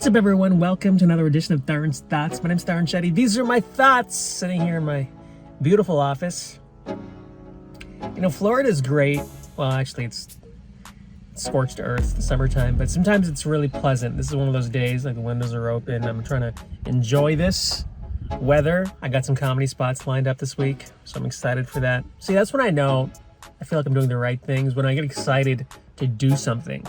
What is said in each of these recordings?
What's up, everyone? Welcome to another edition of Tarun's Thoughts. My name's Tarun Shetty. These are my thoughts sitting here in my beautiful office. You know, Florida is great. Well, actually, it's scorched earth, the summertime, but sometimes it's really pleasant. This is one of those days, like the windows are open. I'm trying to enjoy this weather. I got some comedy spots lined up this week, so I'm excited for that. See, that's when I know I feel like I'm doing the right things, when I get excited to do something.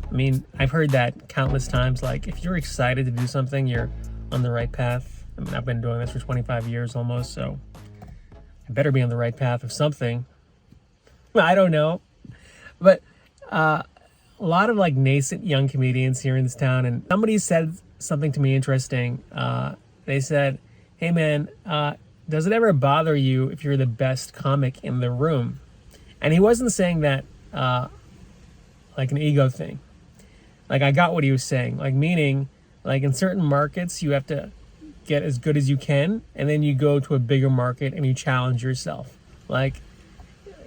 I mean, I've heard that countless times, like, if you're excited to do something, you're on the right path. I mean, I've been doing this for 25 years almost, so I better be on the right path of something. I don't know. But a lot of, like, nascent young comedians here in this town, and somebody said something to me interesting. They said, hey, man, does it ever bother you if you're the best comic in the room? And he wasn't saying that like an ego thing. Like, I got what he was saying. Like, meaning, like, in certain markets, you have to get as good as you can, and then you go to a bigger market and you challenge yourself. Like,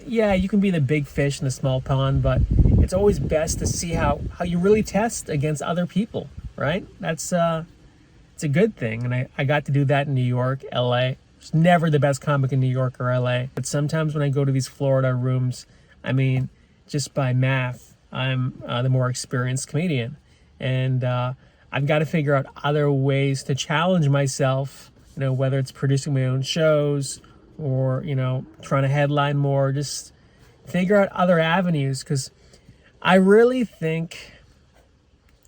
yeah, you can be the big fish in the small pond, but it's always best to see how you really test against other people, right? That's it's a good thing. And I got to do that in New York, LA. I was never the best comic in New York or LA. But sometimes when I go to these Florida rooms, I mean, just by math, I'm the more experienced comedian. And I've got to figure out other ways to challenge myself, you know, whether it's producing my own shows or, you know, trying to headline more, just figure out other avenues. Because I really think,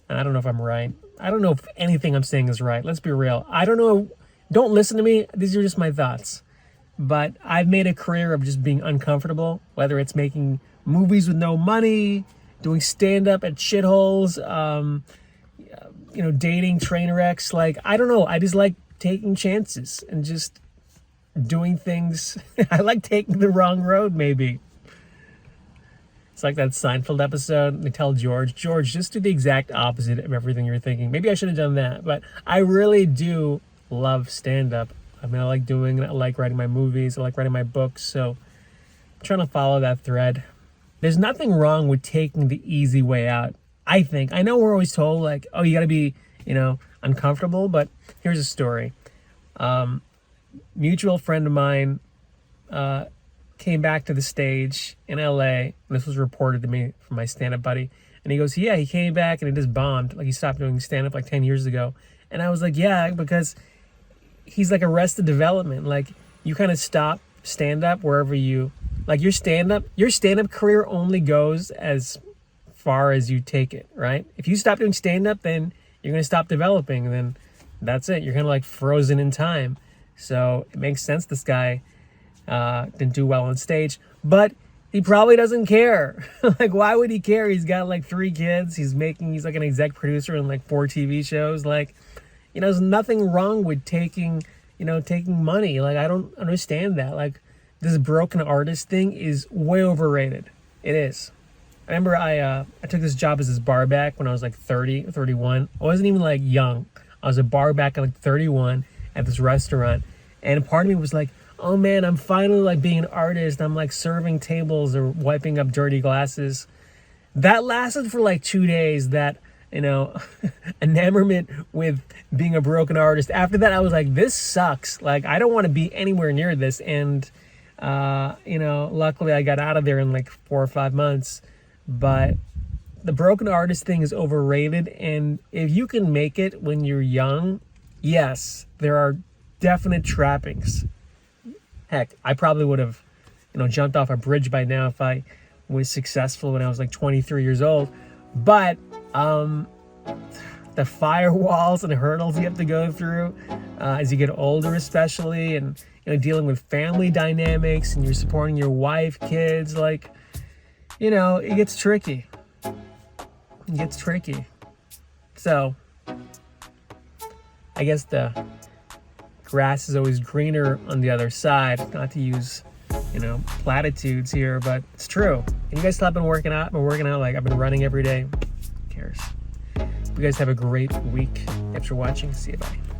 I don't know if I'm right. I don't know if anything I'm saying is right. Let's be real. I don't know. Don't listen to me. These are just my thoughts. But I've made a career of just being uncomfortable, whether it's making movies with no money, doing stand-up at shitholes, you know, dating train wrecks. Like, I don't know. I just like taking chances and just doing things. I like taking the wrong road, maybe. It's like that Seinfeld episode. They tell George, just do the exact opposite of everything you're thinking. Maybe I should have done that. But I really do love stand-up. I mean, I like doing it. I like writing my movies. I like writing my books. So I'm trying to follow that thread. There's nothing wrong with taking the easy way out, I think. I know we're always told, like, oh, you got to be, you know, uncomfortable. But here's a story. Mutual friend of mine came back to the stage in LA. And this was reported to me from my stand-up buddy. And he goes, yeah, he came back and it just bombed. Like, he stopped doing stand-up like 10 years ago. And I was like, yeah, because he's like Arrested Development. Like, you kind of stop stand-up wherever you... Like, your stand-up career only goes as far as you take it, right? If you stop doing stand-up, then you're going to stop developing, and then that's it. You're kind of like frozen in time. So it makes sense this guy didn't do well on stage, but he probably doesn't care. Like, why would he care? He's got like 3 kids. He's like an exec producer in like 4 TV shows. Like, you know, there's nothing wrong with taking money. Like, I don't understand that. Like, this broken artist thing is way overrated. It is. I remember I took this job as this bar back when I was like 30, 31. I wasn't even like young. I was a bar back at like 31 at this restaurant. And part of me was like, oh man, I'm finally like being an artist. I'm like serving tables or wiping up dirty glasses. That lasted for like 2 days, that, you know, enamorment with being a broken artist. After that, I was like, this sucks. Like, I don't want to be anywhere near this. And you know, luckily I got out of there in like 4 or 5 months. But the broken artist thing is overrated. And if you can make it when you're young, yes, there are definite trappings. Heck, I probably would have, you know, jumped off a bridge by now if I was successful when I was like 23 years old. But the firewalls and hurdles you have to go through as you get older, especially, and, you know, dealing with family dynamics, and you're supporting your wife, kids, like, you know, it gets tricky. It gets tricky. So I guess the grass is always greener on the other side. Not to use, you know, platitudes here, but it's true. And you guys still have been working out? I've been working out, like, I've been running every day. Who cares? You guys have a great week. Thanks for watching. See you. Bye.